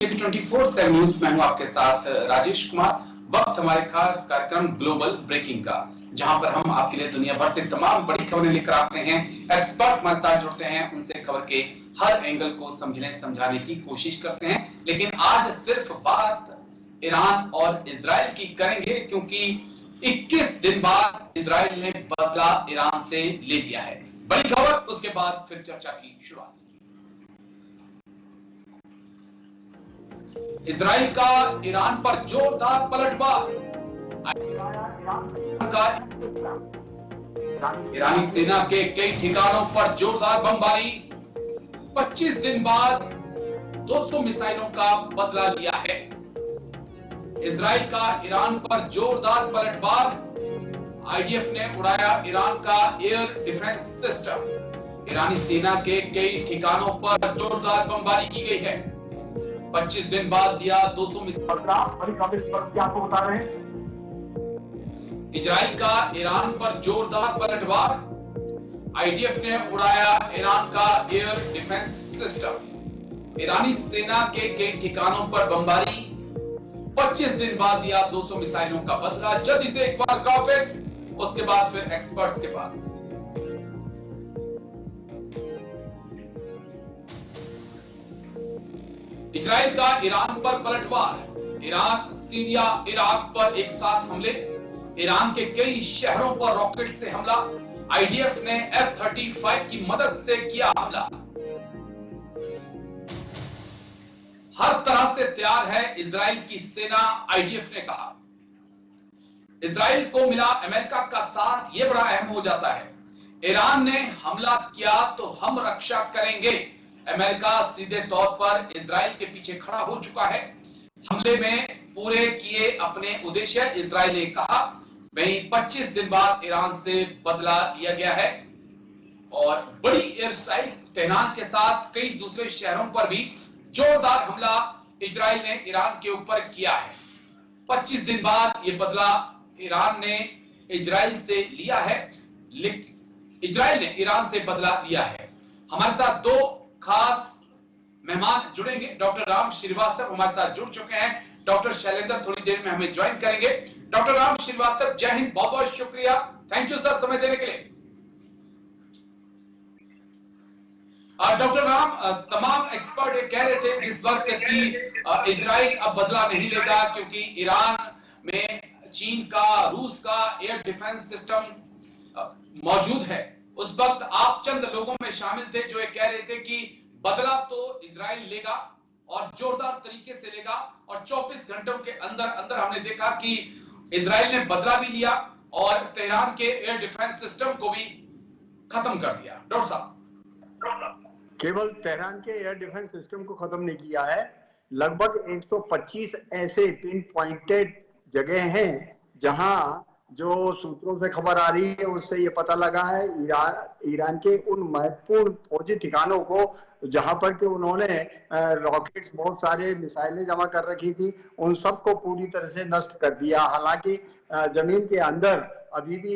24/7 news में हूं आपके साथ राजेश कुमार। वक्त हमारे खास कार्यक्रम ग्लोबल ब्रेकिंग का, जहां पर हम आपके लिए दुनिया भर से तमाम बड़ी खबरें लेकर आते हैं। एक्सपर्ट हमारे साथ जुड़ते हैं, उनसे खबर के हर एंगल को समझने समझाने की कोशिश करते हैं। लेकिन आज सिर्फ बात ईरान और इजराइल की करेंगे, क्योंकि 21 दिन बाद इजराइल ने बदला ईरान से ले लिया है। बड़ी खबर, उसके बाद फिर चर्चा की शुरुआत। इजराइल का ईरान पर जोरदार पलटवार। ईरानी सेना के कई ठिकानों पर जोरदार बमबारी। 25 दिन बाद 200 मिसाइलों का बदला लिया है। इजराइल का ईरान पर जोरदार पलटवार। आईडीएफ ने उड़ाया ईरान का एयर डिफेंस सिस्टम। ईरानी सेना के कई ठिकानों पर जोरदार बमबारी की गई है। 25 दिन बाद दिया 200 मिसाइल। आपको बता रहे हैं इजराइल का ईरान पर जोरदार पलटवार। आईडीएफ ने उड़ाया ईरान का एयर डिफेंस सिस्टम। ईरानी सेना के कई ठिकानों पर बमबारी। 25 दिन बाद दिया 200 मिसाइलों का बदला। जल्दी से एक बार ग्राफिक्स, उसके बाद फिर एक्सपर्ट्स के पास। इजराइल का ईरान पर पलटवार। ईरान, सीरिया, इराक पर एक साथ हमले। ईरान के कई शहरों पर रॉकेट से हमला। आईडीएफ ने F-35 की मदद से किया हमला। हर तरह से तैयार है इजराइल की सेना, आईडीएफ ने कहा। इजराइल को मिला अमेरिका का साथ, यह बड़ा अहम हो जाता है। ईरान ने हमला किया तो हम रक्षा करेंगे। अमेरिका सीधे तौर पर इजराइल के पीछे खड़ा हो चुका है। हमले में पूरे किए अपने उद्देश्य, इजराइल ने कहा। वहीं 25 दिन बाद ईरान से बदला लिया गया है और बड़ी एयर स्ट्राइक तेहरान के साथ कई दूसरे शहरों पर भी जोरदार हमला इजराइल ने ईरान के ऊपर किया है। 25 दिन बाद यह बदला ईरान ने इजराइल से लिया है, लेकिन इजराइल ने ईरान से बदला लिया है। हमारे साथ दो खास मेहमान जुड़ेंगे। डॉक्टर राम श्रीवास्तव हमारे साथ जुड़ चुके हैं। डॉक्टर शैलेंद्र थोड़ी देर में हमें ज्वाइन करेंगे। डॉक्टर राम श्रीवास्तव, जय हिंद, बहुत बहुत शुक्रिया, थैंक यू सर समय देने के लिए। डॉक्टर राम, तमाम एक्सपर्ट ये कह रहे थे जिस वक्त कि इजराइल अब बदला नहीं लेगा, क्योंकि ईरान में चीन का, रूस का एयर डिफेंस सिस्टम मौजूद है। उस वक्त आप चंद लोगों में शामिल थे जो ये कह रहे थे कि बदला तो इजराइल लेगा और जोरदार तरीके से लेगा, और 24 घंटों के अंदर अंदर हमने देखा कि इजराइल ने बदला भी लिया और तेहरान के एयर डिफेंस सिस्टम को भी खत्म कर दिया। डॉक्टर साहब, केवल तेहरान के एयर डिफेंस सिस्टम को खत्म नहीं किया है, लगभग 125 ऐसे पिन पॉइंटेड जगह हैं जहां जो सूत्रों से खबर आ रही है उससे ये पता लगा है ईरान के उन महत्वपूर्ण फौजी ठिकानों को जहां पर कि उन्होंने रॉकेट्स, बहुत सारे मिसाइलें जमा कर रखी थी, उन सबको पूरी तरह से नष्ट कर दिया। हालांकि जमीन के अंदर अभी भी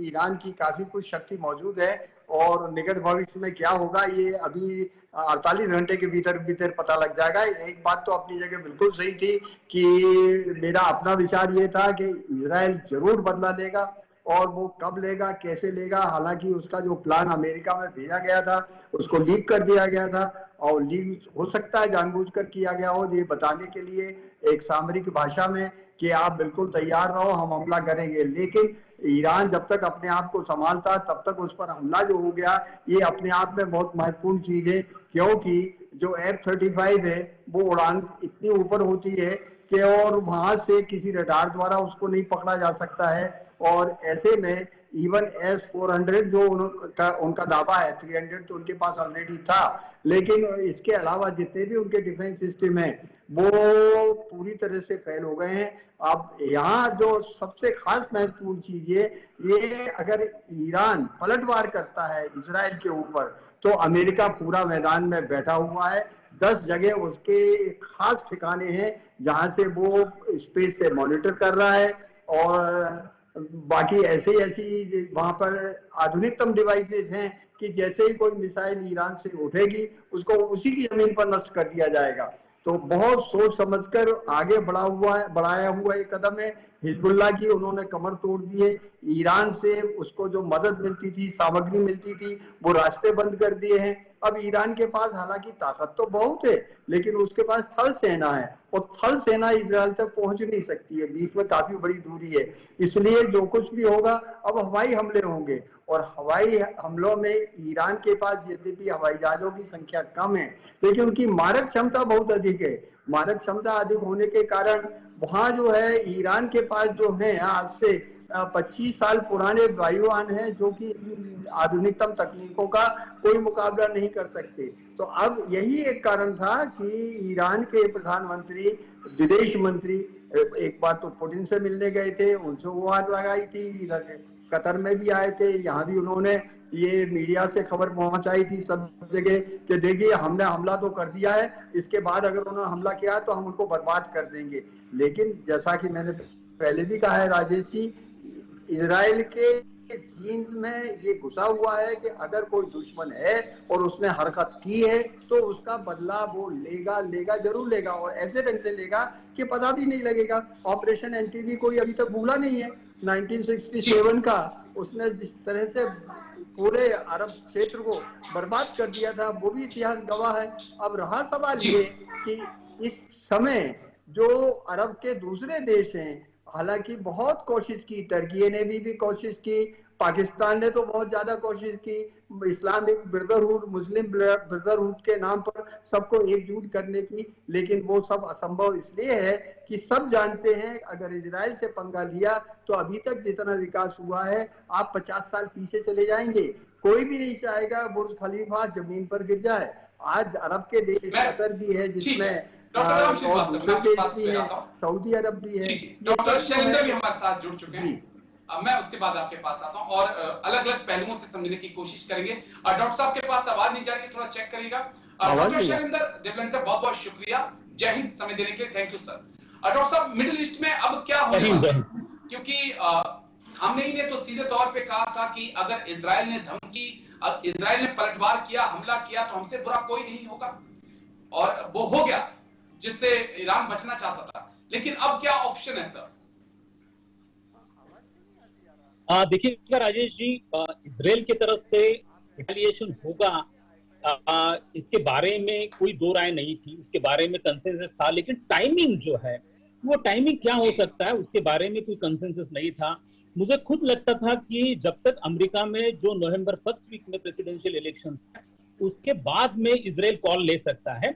ईरान की काफी कुछ शक्ति मौजूद है और निकट भविष्य में क्या होगा ये अभी 48 घंटे के भीतर भीतर पता लग जाएगा। एक बात तो अपनी जगह बिल्कुल सही थी कि मेरा अपना विचार ये था कि इजराइल जरूर बदला लेगा, और वो कब लेगा, कैसे लेगा, हालांकि उसका जो प्लान अमेरिका में भेजा गया था उसको लीक कर दिया गया था, और लीक हो सकता है जानबूझकर किया गया हो, ये बताने के लिए एक सामरिक भाषा में कि आप बिल्कुल तैयार रहो, हम हमला करेंगे। लेकिन ईरान जब तक अपने आप को संभालता तब तक उस पर हमला जो हो गया, ये अपने आप में बहुत महत्वपूर्ण चीज है, क्योंकि जो F-35 है वो उड़ान इतनी ऊपर होती है कि और वहां से किसी रडार द्वारा उसको नहीं पकड़ा जा सकता है। और ऐसे में इवन S-400 जो उनका दावा है, 300 तो उनके पास ऑलरेडी था, लेकिन इसके अलावा जितने भी उनके डिफेंस सिस्टम है वो पूरी तरह से फेल हो गए हैं। अब यहाँ जो सबसे खास महत्वपूर्ण चीज है, ये अगर ईरान पलटवार करता है इजराइल के ऊपर तो अमेरिका पूरा मैदान में बैठा हुआ है। 10 जगह उसके खास ठिकाने हैं जहां से वो स्पेस से मॉनिटर कर रहा है, और बाकी ऐसी वहां पर आधुनिकतम डिवाइसेस हैं कि जैसे ही कोई मिसाइल ईरान से उठेगी उसको उसी की जमीन पर नष्ट कर दिया जाएगा। तो बहुत सोच समझकर आगे बढ़ाया हुआ एक कदम है। हिजबुल्लाह की उन्होंने कमर तोड़ दी है। ईरान से उसको जो मदद मिलती थी, सामग्री मिलती थी, वो रास्ते बंद कर दिए हैं। अब ईरान के पास हालांकि ताकत तो बहुत है, लेकिन उसके पास थल सेना है, और थल सेना इजराइल तक पहुंच नहीं सकती है, बीच में काफी बड़ी दूरी है। इसलिए जो कुछ भी होगा, अब हवाई हमले होंगे, और हवाई हमलों में ईरान के पास यद्यपि हवाई जहाजों की संख्या कम है, लेकिन उनकी मारक क्षमता बहुत अधिक है। मारक क्षमता अधिक होने के कारण वहां जो है ईरान के पास जो है आज से 25 साल पुराने वायुयान हैं, जो कि आधुनिकतम तकनीकों का कोई मुकाबला नहीं कर सकते। तो अब यही एक कारण था कि ईरान के प्रधानमंत्री, विदेश मंत्री एक बार तो पुतिन से मिलने गए थे, उनसे गुहार लगाई थी, इधर कतर में भी आए थे, यहाँ भी उन्होंने ये मीडिया से खबर पहुंचाई थी सब जगह कि देखिए हमने हमला तो कर दिया है, इसके बाद अगर उन्होंने हमला किया तो हम उनको बर्बाद कर देंगे। लेकिन जैसा कि मैंने पहले भी कहा है राजेश जी, इजराइल के जीन्स में ये घुसा हुआ है कि अगर कोई दुश्मन है और उसने हरकत की है तो उसका बदला वो लेगा जरूर लेगा, और ऐसे ढंग से लेगा कि पता भी नहीं लगेगा। ऑपरेशन एंटीवी कोई अभी तक भूला नहीं है 1967 का, उसने जिस तरह से पूरे अरब क्षेत्र को बर्बाद कर दिया था, वो भी इतिहास गवाह है। अब रहा सवाल ये कि इस समय जो अरब के दूसरे देश हैं, हालांकि बहुत कोशिश की, टर्की ने भी कोशिश की, पाकिस्तान ने तो बहुत ज्यादा कोशिश की, इस्लामिक ब्रदरहुड, मुस्लिम ब्रदरहुड के नाम पर सबको एकजुट करने की, लेकिन वो सब असंभव इसलिए है कि सब जानते हैं अगर इजराइल से पंगा लिया तो अभी तक जितना विकास हुआ है आप 50 साल पीछे चले जाएंगे। कोई भी नहीं चाहेगा बुर्ज खलीफा जमीन पर गिर जाए। आज अरब के देश कतर भी है जिसमें सऊदी अरब भी है। डॉक्टर शैलेंद्र भी हमारे साथ जुड़ चुके हैं। मैं उसके बाद आपके पास आता हूं और अलग अलग पहलुओं से समझने की कोशिश करेंगे। डॉक्टर साहब के पास आवाज नहीं जा रही है, थोड़ा चेक करिएगा। डॉक्टर शैलेंद्र देवलंकर, बहुत बहुत शुक्रिया, जय हिंद समय देने के लिए, थैंक यू सर। डॉक्टर साहब, मिडिल ईस्ट में अब क्या होने वाला है, क्योंकि खामनेई ने तो सीधे तौर पे कहा था कि अगर इजराइल ने पलटवार किया, हमला किया तो हमसे बुरा कोई नहीं होगा, और वो हो गया जिससे ईरान बचना चाहता था। लेकिन अब क्या ऑप्शन है सर? देखिए राजेश जी, इजराइल की तरफ से रिटेलिएशन होगा, इसके बारे में कोई दो राय नहीं थी, उसके बारे में कंसेंसस था, लेकिन टाइमिंग जो है वो टाइमिंग क्या हो सकता है उसके बारे में कोई कंसेंसस नहीं था। मुझे खुद लगता था कि जब तक अमेरिका में जो नवंबर फर्स्ट वीक में प्रेसिडेंशियल इलेक्शन है उसके बाद में इजराइल कॉल ले सकता है।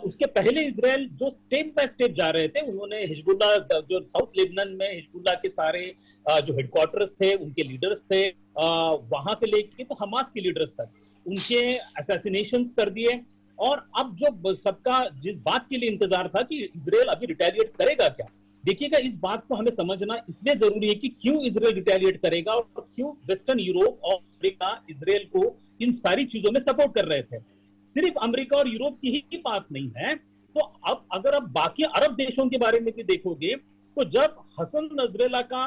उसके पहले इजराइल जो स्टेप बाय स्टेप जा रहे थे, उन्होंने हिजबुल्लाह, जो साउथ लेबनान में हिजबुल्लाह के सारे जो हेडक्वार्टर्स थे, उनके लीडर्स थे, वहां से लेके तो हमास के लीडर्स तक उनके असैसिनेशंस कर दिए। और अब जो सबका जिस बात के लिए इंतजार था कि इजराइल अभी रिटेलिएट करेगा क्या, देखिएगा इस बात को हमें समझना इसलिए जरूरी है कि क्यों इजराइल रिटेलिएट करेगा और क्यों वेस्टर्न यूरोप और अमेरिका इजराइल को इन सारी चीजों में सपोर्ट कर रहे थे। सिर्फ अमेरिका और यूरोप की ही बात नहीं है। तो अब अगर आप बाकी अरब देशों के बारे में भी देखोगे तो जब हसन नजरल्लाह का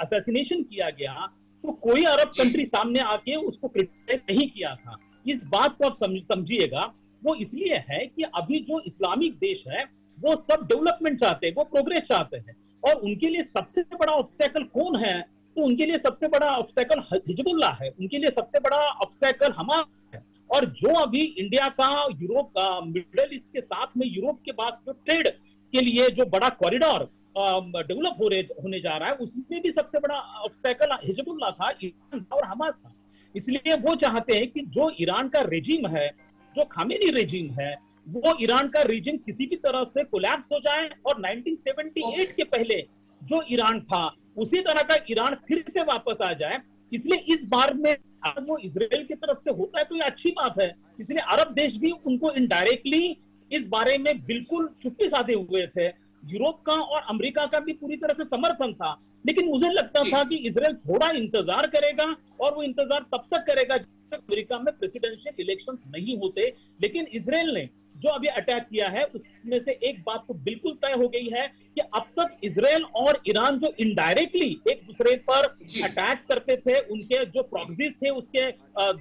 असैसिनेशन किया गया तो कोई अरब कंट्री सामने आके उसको क्रिटिसाइज नहीं किया था। इस बात को आप समझिएगा, वो इसलिए है कि अभी जो इस्लामिक देश है वो सब डेवलपमेंट चाहते हैं, वो प्रोग्रेस चाहते हैं, और उनके लिए सबसे बड़ा ऑब्स्टेकल कौन है? तो उनके लिए सबसे बड़ा ऑब्स्टेकल हिजबुल्लाह है, उनके लिए सबसे बड़ा ऑब्स्टेकल हमास है। और जो अभी इंडिया का यूरोप का मिडिल ईस्ट के साथ में यूरोप के पास जो ट्रेड के लिए जो बड़ा कॉरिडोर डेवलप होने जा रहा है, उसमें भी सबसे बड़ा ऑब्स्टेकल हिजबुल्लाह था, ईरान और हमास था। इसलिए वो चाहते हैं कि जो ईरान का रेजिम है, जो खामेनी रेजिम है, वो ईरान का रीजन किसी भी तरह से कोलैप्स हो जाए और 1978 के पहले जो ईरान था उसी तरह का ईरान फिर से वापस आ जाए। इसलिए इस बार में अगर वो इजराइल की तरफ से होता है तो ये अच्छी बात है। इसलिए अरब देश भी उनको इनडायरेक्टली इस बारे में बिल्कुल चुप्पी साधे हुए थे। यूरोप का और अमेरिका का भी पूरी तरह से समर्थन था, लेकिन मुझे लगता था कि इजराइल थोड़ा इंतजार करेगा, और वो इंतजार तब तक करेगा जब तक अमेरिका में प्रेसिडेंशियल इलेक्शंस नहीं होते। लेकिन इजराइल ने जो अभी अटैक किया है उसमें से एक बात तो बिल्कुल तय हो गई है कि अब तक इजराइल और ईरान जो इनडायरेक्टली एक दूसरे पर अटैक्स करते थे, उनके जो प्रॉक्सीज थे उसके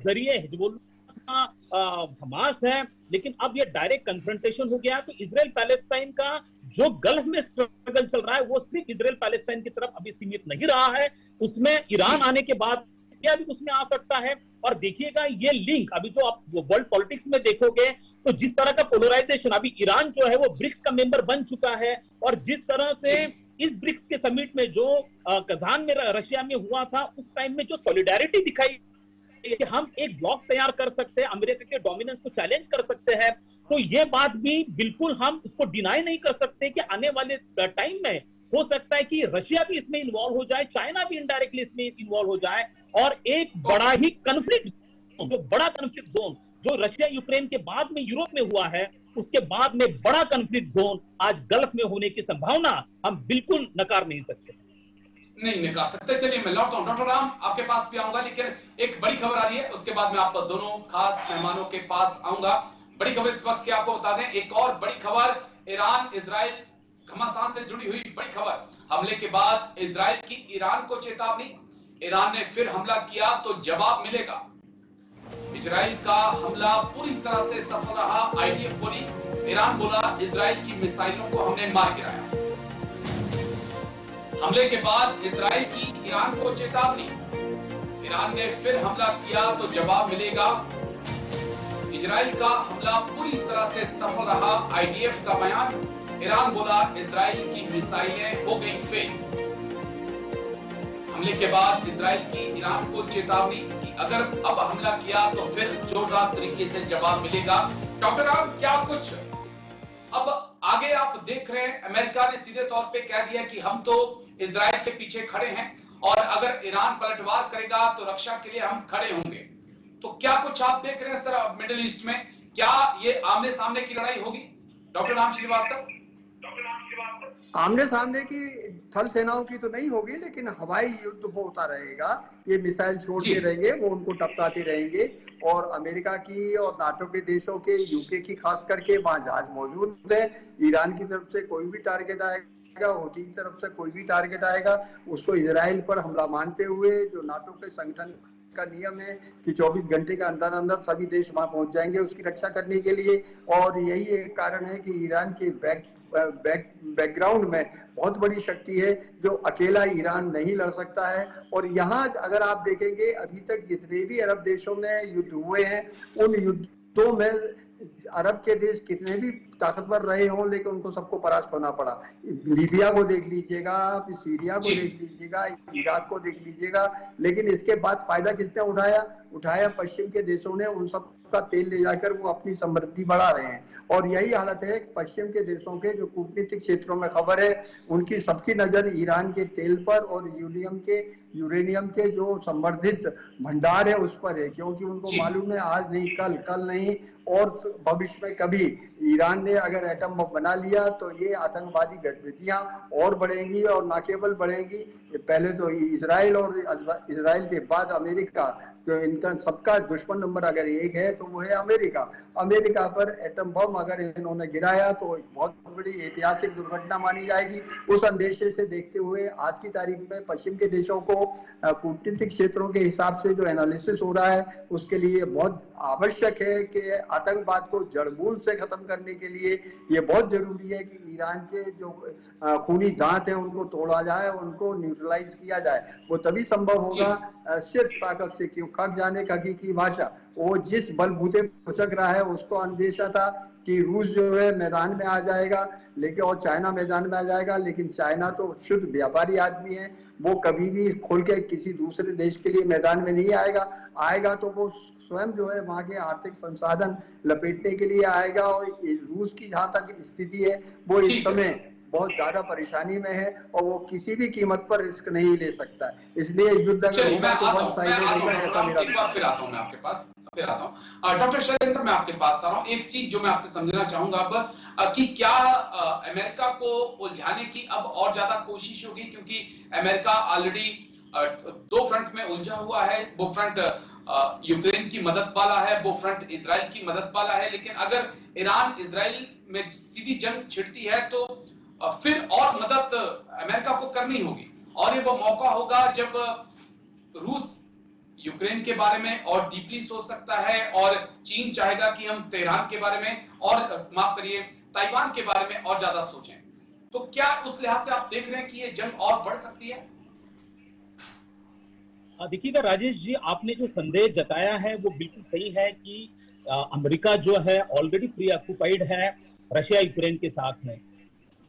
जरिए हिजबुल्लाह हमास है, लेकिन अब ये डायरेक्ट कन्फ्रंटेशन हो गया। तो इजराइल पैलेस्टाइन का जो गल्फ में स्ट्रगल चल रहा है वो सिर्फ इजराइल पैलेस्टाइन की तरफ अभी सीमित नहीं रहा है, उसमें ईरान आने के बाद रशिया भी उसमें आ सकता है। और देखिएगा ये लिंक अभी जो आप वर्ल्ड पॉलिटिक्स में देखोगे तो जिस तरह का पोलराइजेशन, अभी ईरान जो है वो ब्रिक्स का मेंबर बन चुका है, और जिस तरह से इस ब्रिक्स के समिट में जो कजान में रशिया में हुआ था, उस टाइम में जो सॉलिडारिटी दिखाई कि हम एक ब्लॉक तैयार कर सकते हैं, अमेरिका के डोमिनेंस को चैलेंज कर सकते हैं, तो ये बात भी बिल्कुल हम उसको डिनाई नहीं कर सकते कि आने वाले टाइम में हो सकता है कि रशिया भी इसमें इन्वॉल्व हो जाए, चाइना भी इनडायरेक्टली इसमें इन्वॉल्व हो जाए, और एक बड़ा ही कन्फ्लिक्ट, जो बड़ा कन्फ्लिक्ट जोन जो रशिया यूक्रेन के बाद में यूरोप में हुआ है, उसके बाद में बड़ा कन्फ्लिक्ट जोन आज गल्फ में होने की संभावना हम बिल्कुल नकार नहीं सकते। नहीं निकाल सकते। चलिए मैं लौटता हूं, डॉक्टर राम आपके पास भी आऊंगा, लेकिन एक बड़ी खबर आ रही है, उसके बाद मैं आप दोनों खास मेहमानों के पास आऊंगा। बड़ी खबर इस वक्त की आपको बता दें, एक और बड़ी खबर, ईरान इजराइल घमासान से जुड़ी हुई बड़ी खबर। हमले के बाद इजराइल की ईरान को चेतावनी, ईरान ने फिर हमला किया तो जवाब मिलेगा। इजराइल का हमला पूरी तरह से सफल रहा, आईडीएफ बोली, ईरान बोला इजराइल की मिसाइलों को हमने मार गिराया। हमले के बाद इजराइल की ईरान को चेतावनी, ईरान ने फिर हमला किया तो जवाब मिलेगा। इजराइल का हमला पूरी तरह से सफल रहा, आईडीएफ का बयान, ईरान बोला इजराइल की मिसाइलें हो गई फेल। हमले के बाद इजराइल की ईरान को चेतावनी कि अगर अब हमला किया तो फिर जोरदार तरीके से जवाब मिलेगा। डॉक्टर राम, क्या कुछ अब आगे आप देख रहे हैं, अमेरिका ने सीधे तौर पे कह दिया कि हम तो इजराइल के पीछे खड़े हैं और अगर ईरान पलटवार करेगा तो रक्षा के लिए हम खड़े होंगे, तो क्या कुछ आप देख रहे हैं सर मिडिल ईस्ट में, क्या ये आमने सामने की लड़ाई होगी? डॉक्टर राम श्रीवास्तव। आमने सामने की थल सेनाओं की तो नहीं होगी, लेकिन हवाई युद्ध होता रहेगा। ये मिसाइल छोड़ते रहेंगे, वो उनको टपकाते रहेंगे, और अमेरिका की और नाटो के देशों के, यूके की खास करके वहां जहाज मौजूद है। ईरान की तरफ से कोई भी टारगेट आएगा, हूती की तरफ से कोई भी टारगेट आएगा, उसको इजराइल पर हमला मानते हुए, जो नाटो के संगठन का नियम है कि 24 घंटे के अंदर अंदर सभी देश वहां पहुंच जाएंगे उसकी रक्षा करने के लिए। और यही एक कारण है कि ईरान के बैकग्राउंड में बहुत बड़ी शक्ति है जो अकेला ईरान नहीं लड़ सकता है। और यहाँ अगर आप देखेंगे, अभी तक जितने भी अरब देशों में युद्ध हुए हैं, उन युद्धों में अरब के देश कितने भी ताकतवर रहे हों, लेकिन उनको सबको परास्त होना पड़ा। लीबिया को देख लीजिएगा, सीरिया को देख लीजिएगा, इराक को देख लीजिएगा, लेकिन इसके बाद फायदा किसने उठाया? पश्चिम के देशों ने। उन सब का तेल ले जाकर वो अपनी समृद्धि बढ़ा रहे हैं। और यही हालत है पश्चिम के देशों के, जो कूटनीतिक क्षेत्रों में खबर है, उनकी सबकी नजर ईरान के तेल पर और यूरेनियम के जो संवर्धित भंडार है उस पर है, क्योंकि उनको मालूम है आज नहीं कल नहीं और भविष्य में कभी ईरान ने अगर एटम बम बना लिया तो ये आतंकवादी गतिविधियां और बढ़ेंगी, और न केवल बढ़ेंगी, पहले तो इजराइल और इजराइल के बाद अमेरिका, तो इनका सबका दुश्मन नंबर अगर एक है तो वो है अमेरिका पर एटम बम अगर इन्होंने गिराया तो एक बहुत बड़ी ऐतिहासिक दुर्घटना मानी जाएगी। उस अंदेशे से देखते हुए आज की तारीख में पश्चिम के देशों को कूटनीतिक क्षेत्रों के हिसाब से जो एनालिसिस हो रहा है, उसके लिए बहुत आवश्यक है कि आतंकवाद को जड़मूल से खत्म करने के लिए ये बहुत जरूरी है कि ईरान के जो खूनी दांत हैं उनको तोड़ा जाए, उनको न्यूट्रलाइज किया जाए। वो तभी संभव होगा सिर्फ ताकत से। क्यों? खट जाने का की भाषा, वो जिस बलबूते पुचक रहा है उसको अंदेशा था कि रूस जो है मैदान में आ जाएगा, लेकिन और चाइना मैदान में आ जाएगा, लेकिन चाइना तो शुद्ध व्यापारी आदमी है, वो कभी भी खोल के किसी दूसरे देश के लिए मैदान में नहीं आएगा तो वो स्वयं जो है वहां के आर्थिक संसाधन लपेटने के लिए आएगा। और रूस की जहां तक स्थिति है वो इस समय बहुत ज्यादा परेशानी में है और वो किसी भी कीमत पर रिस्क नहीं ले सकता। इसलिए युद्ध अगर होगा तो वन साइडेड होगा, ऐसा मेरा। एक बार फिर आता हूं मैं आपके पास, डॉक्टर शैलेंद्र मैं आपके पास आ रहा हूं। एक चीज जो मैं आपसे समझना चाहूंगा अब कि क्या अमेरिका को उलझाने की अब और ज्यादा कोशिश होगी, क्योंकि अमेरिका ऑलरेडी दो फ्रंट में उलझा हुआ है। वो फ्रंट यूक्रेन की मदद वाला है, वो फ्रंट इजराइल की मदद वाला है, लेकिन अगर ईरान इजराइल में सीधी जंग छिड़ती है तो फिर और मदद अमेरिका को करनी होगी, और ये वो मौका होगा जब रूस यूक्रेन के बारे में और डीपली सोच सकता है, और चीन चाहेगा कि हम तेहरान के बारे में और माफ करिए ताइवान के बारे में और ज्यादा सोचें। तो क्या उस लिहाज से आप देख रहे हैं कि ये जंग और बढ़ सकती है? देखिएगा राजेश जी, आपने जो संदेह जताया है वो बिल्कुल सही है कि अमेरिका जो है ऑलरेडी प्री ऑक्युपाइड है रशिया यूक्रेन के साथ में।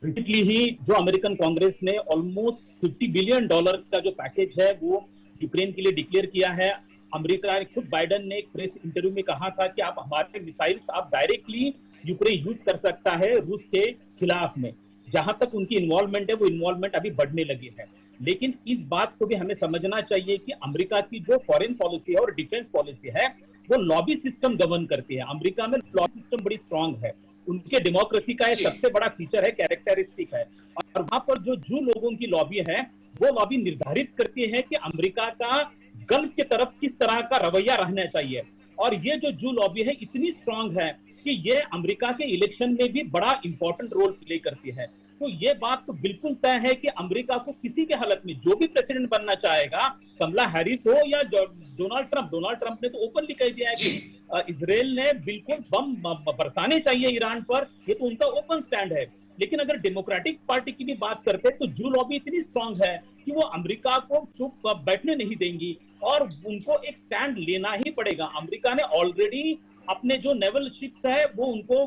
रिसेंटली ही जो अमेरिकन कांग्रेस ने ऑलमोस्ट $50 बिलियन का जो पैकेज है वो यूक्रेन के लिए डिक्लेयर किया है। अमेरिका ने खुद बाइडेन ने एक प्रेस इंटरव्यू में कहा था कि आप हमारे मिसाइल्स आप डायरेक्टली यूक्रेन यूज कर सकता है रूस के खिलाफ में। जहां तक उनकी इन्वॉल्वमेंट है वो इन्वॉल्वमेंट अभी बढ़ने लगी है। लेकिन इस बात को भी हमें समझना चाहिए कि अमेरिका की जो फॉरेन पॉलिसी है और डिफेंस पॉलिसी है वो लॉबी सिस्टम गवर्न करती है। अमेरिका में लॉबी सिस्टम बड़ी स्ट्रांग है, उनके डेमोक्रेसी का एक सबसे बड़ा फीचर है, कैरेक्टरिस्टिक है। और वहां पर जो लोगों की लॉबी है वो लॉबी निर्धारित करती है कि अमेरिका का गल्फ की तरफ किस तरह का रवैया रहना चाहिए। और ये जो लॉबी है इतनी स्ट्रांग है कि ये अमेरिका के इलेक्शन में भी बड़ा इंपॉर्टेंट रोल प्ले करती है। तो ये बात तो बिल्कुल तय है कि अमेरिका को किसी के हालत में जो भी प्रेसिडेंट बनना चाहेगा, कमला हैरिस हो या डोनाल्ड ट्रंप ने तो ओपनली कह दिया है कि इजराइल ने बिल्कुल बम बरसाने चाहिए ईरान पर, ये तो उनका ओपन स्टैंड है। लेकिन अगर डेमोक्रेटिक पार्टी की भी बात करते तो जो लॉबी इतनी स्ट्रांग है कि वो अमेरिका को चुप बैठने नहीं देंगी और उनको एक स्टैंड लेना ही पड़ेगा। अमेरिका ने ऑलरेडी अपने जो नेवल शिप्स है वो उनको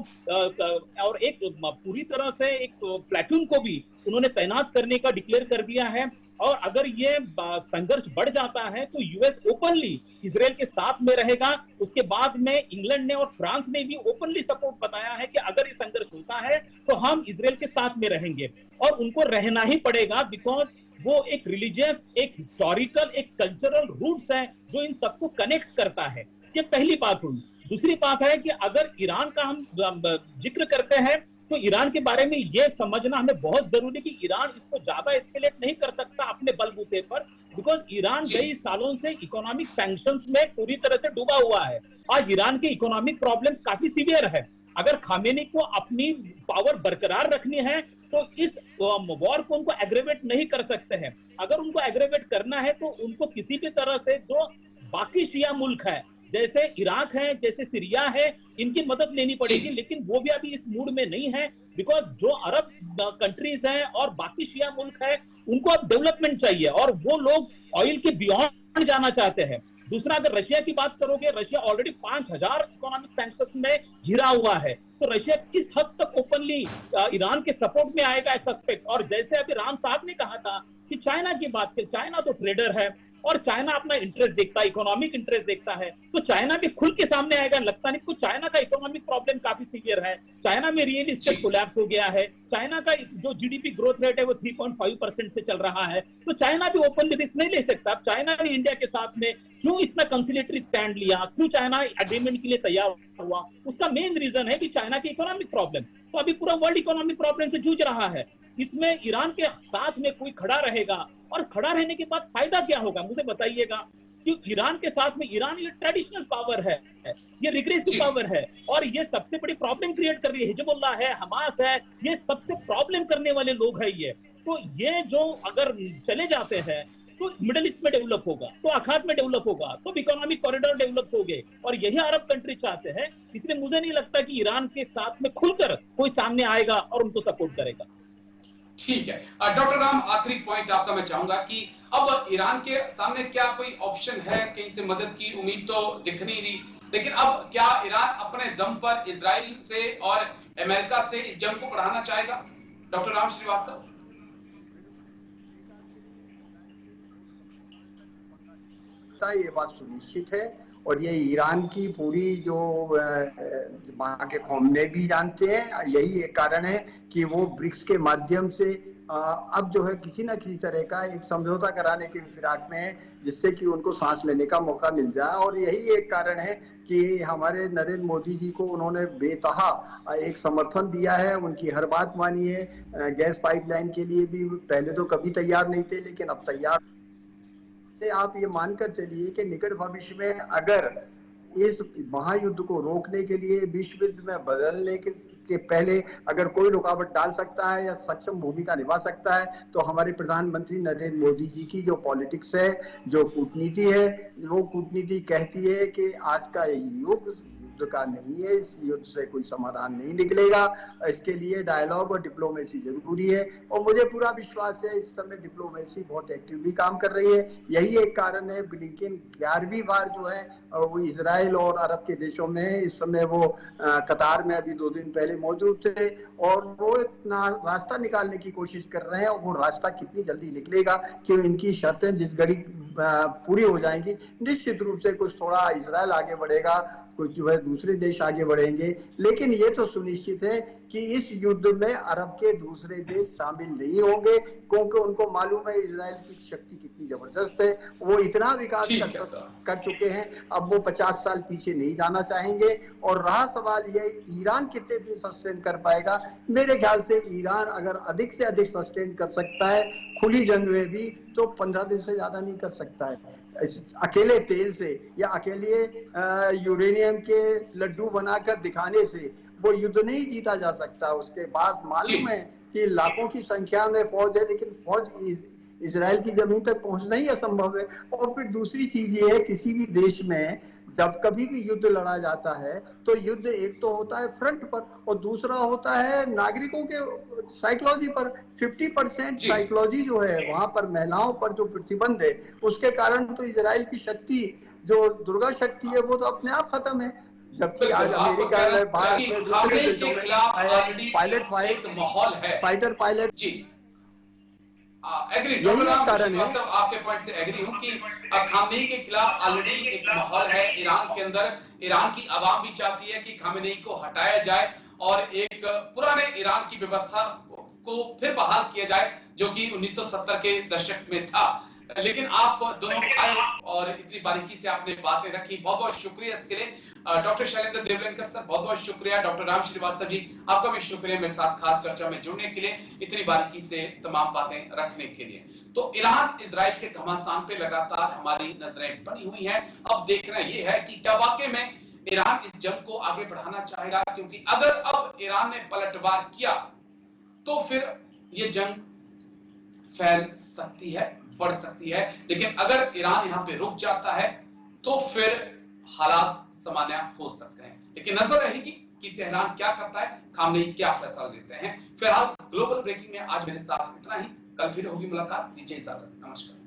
और एक पूरी तरह से एक प्लेटून को भी उन्होंने तैनात करने का डिक्लेयर कर दिया है। और अगर ये संघर्ष बढ़ जाता है तो यूएस ओपनली इजराइल के साथ में रहेगा। उसके बाद में इंग्लैंड ने और फ्रांस ने भी ओपनली सपोर्ट बताया है कि अगर ये संघर्ष होता है तो हम इजराइल के साथ में रहेंगे, और उनको रहना ही पड़ेगा बिकॉज वो एक रिलीजियस, एक हिस्टोरिकल, एक कल्चरल रूट्स है जो इन सबको कनेक्ट करता है। ये पहली बात हुई। दूसरी बात है कि अगर ईरान का हम जिक्र करते हैं तो ईरान के बारे में यह समझना हमें बहुत जरूरी है कि ईरान इसको ज्यादा एस्केलेट नहीं कर सकता अपने बलबूते पर, बिकॉज ईरान कई सालों से इकोनॉमिक सैंक्शंस में पूरी तरह से डूबा हुआ है। आज ईरान के इकोनॉमिक प्रॉब्लम्स काफी सीवियर है। अगर खामेनी को अपनी पावर बरकरार रखनी है तो इस वॉर को उनको एग्रेवेट नहीं कर सकते हैं। अगर उनको एग्रेवेट करना है तो उनको किसी भी तरह से जो बाकी शिया मुल्क है जैसे इराक है, जैसे सीरिया है, इनकी मदद लेनी पड़ेगी। लेकिन वो भी अभी इस मूड में नहीं है बिकॉज जो अरब कंट्रीज हैं और बाकी शिया मुल्क है उनको अब डेवलपमेंट चाहिए और वो लोग ऑयल के बियॉन्ड जाना चाहते हैं। दूसरा, अगर रशिया की बात करोगे, रशिया ऑलरेडी 5000 इकोनॉमिक सैंक्शंस में घिरा हुआ है, तो रशिया किस हद तक ओपनली ईरान के सपोर्ट में आएगा सस्पेक्ट। और जैसे अभी राम साहब ने कहा था कि चाइना की बात करें, चाइना तो ट्रेडर है और चाइना अपना इंटरेस्ट देखता है, इकोनॉमिक इंटरेस्ट देखता है, तो चाइना भी खुल के सामने आएगा। लगता नहीं कि चाइना का इकोनॉमिक प्रॉब्लम काफी सीवियर है। चाइना में रियल एस्टेट कोलैप्स हो गया है। चाइना का जो जीडीपी ग्रोथ रेट है वो 3.5% से चल रहा है। तो चाइना भी ओपनली रिस्क नहीं ले सकता। अब चाइना ने इंडिया के साथ में क्यों इतना कंसिलेटरी स्टैंड लिया, क्यों चाइना एग्रीमेंट के लिए तैयार हुआ, उसका मेन रीजन है कि चाइना की इकोनॉमिक प्रॉब्लम। तो अभी पूरा वर्ल्ड इकोनॉमिक प्रॉब्लम से जूझ रहा है। इसमें ईरान के साथ में कोई खड़ा रहेगा और खड़ा रहने के बाद फायदा क्या होगा मुझे बताइएगा। कि ईरान के साथ में, ईरान ये ट्रेडिशनल पावर है, ये रिग्रेसिव पावर है और ये सबसे बड़ी प्रॉब्लम क्रिएट कर रही है। हिजबुल्लाह है, हमास है, ये सबसे प्रॉब्लम करने वाले लोग हैं ये। तो ये जो अगर चले जाते हैं तो मिडिल ईस्ट में डेवलप होगा, तो अखात में डेवलप होगा, तो इकोनॉमिक कॉरिडोर डेवलप हो गए और यही अरब कंट्री चाहते हैं। इसलिए मुझे नहीं लगता कि ईरान के साथ में खुलकर कोई सामने आएगा और उनको सपोर्ट करेगा। ठीक है डॉक्टर राम, आखिरी पॉइंट आपका मैं चाहूंगा कि अब ईरान के सामने क्या कोई ऑप्शन है? कहीं से मदद की उम्मीद तो दिख नहीं रही, लेकिन अब क्या ईरान अपने दम पर इजराइल से और अमेरिका से इस जंग को बढ़ाना चाहेगा? डॉक्टर राम श्रीवास्तव। ये बात सुनिश्चित है और ये ईरान की पूरी जो वहाँ के खौमने भी जानते हैं। यही एक कारण है कि वो ब्रिक्स के माध्यम से अब जो है किसी न किसी तरह का एक समझौता कराने के फिराक में है जिससे कि उनको सांस लेने का मौका मिल जाए। और यही एक कारण है कि हमारे नरेंद्र मोदी जी को उन्होंने बेतहा एक समर्थन दिया है, उनकी हर बात मानी है। गैस पाइपलाइन के लिए भी पहले तो कभी तैयार नहीं थे लेकिन अब तैयार। आप ये मानकर चलिए कि निकट भविष्य में अगर इस महायुद्ध को रोकने के लिए, विश्व युद्ध में बदलने के के पहले अगर कोई रुकावट डाल सकता है या सक्षम भूमिका निभा सकता है तो हमारे प्रधानमंत्री नरेंद्र मोदी जी की जो पॉलिटिक्स है, जो कूटनीति है, वो कूटनीति कहती है कि आज का युग का नहीं है, इस युद्ध से कोई समाधान नहीं निकलेगा, इसके लिए डायलॉग और डिप्लोमेसी जरूरी है। और मुझे पूरा विश्वास है इस समय डिप्लोमेसी बहुत एक्टिवली काम कर रही है। यही एक कारण है ब्लिंकन 11वीं बार जो है वो इजराइल और अरब के देशों में है। इस समय वो कतार में अभी 2 दिन पहले मौजूद थे और वो एक रास्ता निकालने की कोशिश कर रहे हैं। और वो रास्ता कितनी जल्दी निकलेगा कि इनकी शर्तें जिस घड़ी पूरी हो जाएंगी, निश्चित रूप से कुछ थोड़ा इजराइल आगे बढ़ेगा, कुछ जो है दूसरे देश आगे बढ़ेंगे, लेकिन ये तो सुनिश्चित है कि इस युद्ध में अरब के दूसरे देश शामिल नहीं होंगे, क्योंकि उनको मालूम है इजराइल की शक्ति कितनी जबरदस्त है। वो इतना विकास कर चुके हैं, अब वो 50 साल पीछे नहीं जाना चाहेंगे। और रहा सवाल ये ईरान कितने दिन सस्टेन कर पाएगा, मेरे ख्याल से ईरान अगर अधिक से अधिक सस्टेन कर सकता है खुली जंग में भी, तो 15 दिन से ज्यादा नहीं कर सकता है। अकेले तेल से या अकेले यूरेनियम के लड्डू बनाकर दिखाने से वो युद्ध नहीं जीता जा सकता। उसके बाद मालूम है कि लाखों की संख्या में फौज है, लेकिन फौज इजराइल की जमीन तक पहुंचना ही असंभव है। और फिर दूसरी चीज ये है, किसी भी देश में जब कभी भी युद्ध लड़ा जाता है तो युद्ध एक तो होता है फ्रंट पर और दूसरा होता है नागरिकों के साइकोलॉजी पर। 50% साइकोलॉजी जो है वहां पर महिलाओं पर जो प्रतिबंध है, उसके कारण तो इजराइल की शक्ति जो दुर्गा शक्ति है वो तो अपने आप खत्म है। जबकि आज अमेरिका में, भारत में, दूसरे देशों में पायलट माहौल है, फाइटर पायलट जी एग्री। डॉक्टर कारण है, आपके पॉइंट से एग्री हूं कि खामेनी के खिलाफ ऑलरेडी एक माहौल है ईरान के अंदर। ईरान की आवाम भी चाहती है कि खामेनी को हटाया जाए और एक पुराने ईरान की व्यवस्था को फिर बहाल किया जाए जो कि 1970 के दशक में था। लेकिन आप दोनों आए और इतनी बारीकी से आपने बातें रखी, बहुत बहुत शुक्रिया इसके लिए। डॉक्टर शैलेंद्र देवलंकर सर बहुत बहुत शुक्रिया। डॉक्टर राम श्रीवास्तव जी आपका भी शुक्रिया मेरे साथ खास चर्चा में जुड़ने के लिए, इतनी बारीकी से तमाम बातें रखने के लिए। तो ईरान इजराइल के घमासान पे लगातार हमारी नजरें बनी हुई हैं। अब देखना यह है कि क्या वाकई में ईरान इस जंग को आगे बढ़ाना चाहेगा, क्योंकि अगर अब ईरान ने पलटवार किया तो फिर ये जंग फैल सकती है, बढ़ सकती है। लेकिन अगर ईरान यहां पे रुक जाता है तो फिर हालात सामान्य हो सकते हैं। लेकिन नजर रहेगी कि तेहरान क्या करता है, खामेनी क्या फैसला लेते हैं। फिलहाल ग्लोबल ब्रेकिंग में आज मेरे साथ इतना ही, कल फिर होगी मुलाकात। दीजिए इजाजत, नमस्कार।